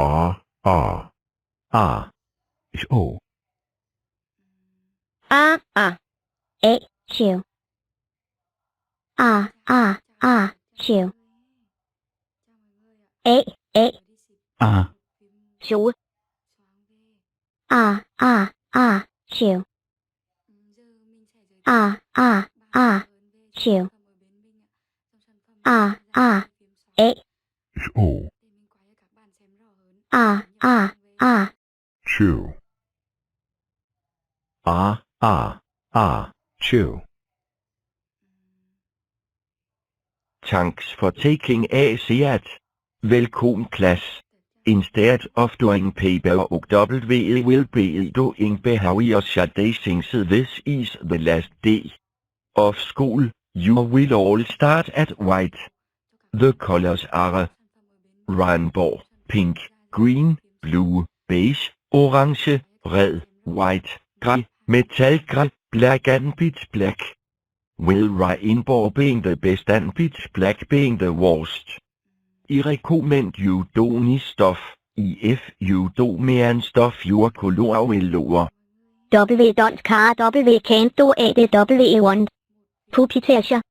Show. Chew. Chew. Chew. Chew. Chew. Show. Chew. Chew. Thanks for taking a seat. Velkommen class. Instead of doing paper og we will be doing behavior shadowing. This is the last day of school. You will all start at white. The colors are rainbow, pink, green, blue, beige, orange, red, white, grey, metal grey, black and pitch black. With rainbow being the best and pitch black being the worst. I recommend you don't stuff. If you do mere stuff your color will lower. W don't car W can't do it W want. Pupitation.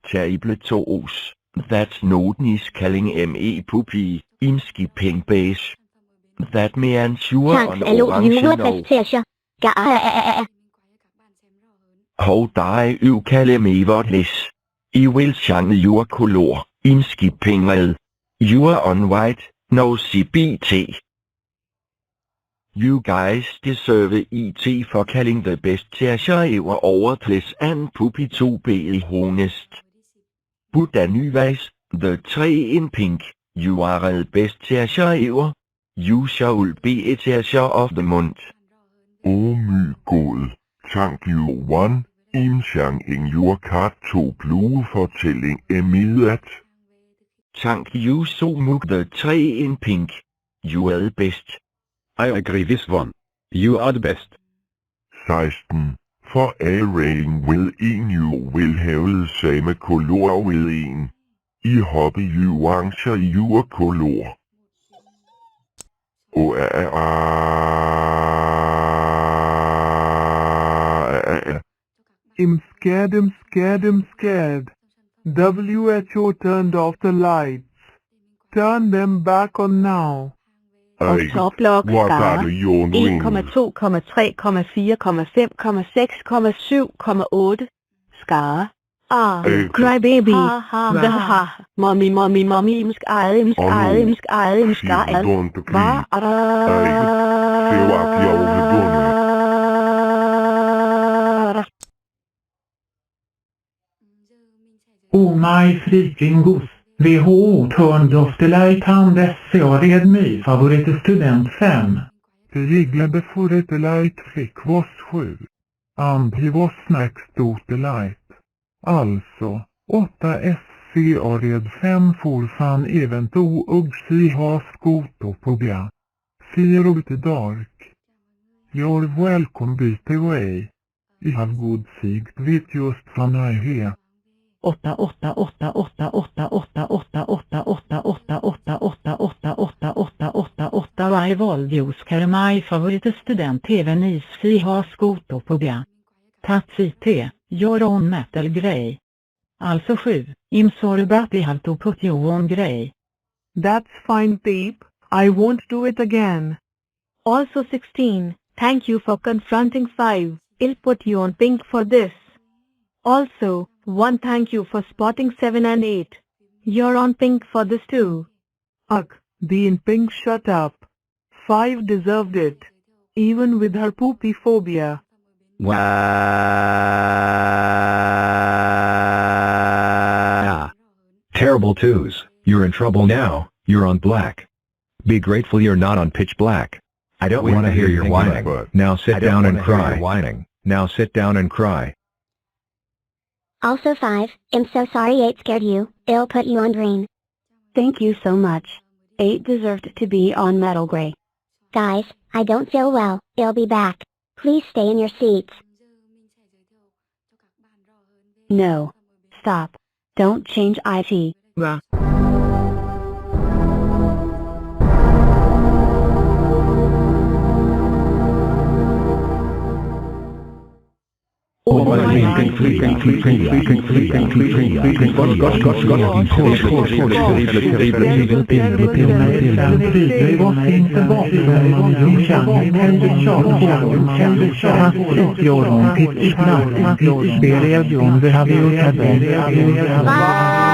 Table toes. That's noten is calling me puppy, imski pink beige. That means sure on orange no. How die you kalde me worthless. I will change your color, imski pink red. You are on white, no CBT. You guys deserve IT for calling the best teacher ever overtles and puppy to be honest. But anyways, the tree in pink, you are the best teacher ever. You shall be a teacher of the month. Oh my god. Thank you one. I'm changing your card to blue for telling me that. Thank you so much the tree in pink. You are the best. I agree this one. You are the best. 16. For a ring will en you will have the same color with en. I håber you answer your color. I'm scared. WHO turned off the lights. Turn them back on now. Numberblock what are skare the your wings? 1,2,3,4,5,6,7,8 skare. Hey, Cry baby. Ha. Mommy, imsk ejede. don't Hva please. er Se what you're doing. der? Oh my freaking goose. WHO turned off the light hand.se och red mig favoritstudent 5. Reglade for ett light fick was 7. And he was next to the light. Alltså, 8 SC och red 5 for fan event och si ha skoto på bja. Zero to dark. You're welcome by the way. I have good sight with just fan I here. 8 rival views my favoritstudent even is si ha skoto på bja. Tatsite, you're on metal grey. Alltså 7, I'm sorry but I have to put you on grey. That's fine Peep, I won't do it again. Also 16, thank you for confronting 5, I'll put you on pink for this. Also, 1 thank you for spotting 7 and 8. You're on pink for this too. Ugh, being pink shut up. 5 deserved it. Even with her poopy phobia. Wow. Terrible twos. You're in trouble now. You're on black. Be grateful you're not on pitch black. I don't want to hear your whining. Now sit down and cry. Now sit down and cry. Also 5, I'm so sorry 8 scared you, I'll put you on green. Thank you so much. 8 deserved to be on metal gray. Guys, I don't feel well, I'll be back. Please stay in your seats. No. Stop. Don't change IT. Bye.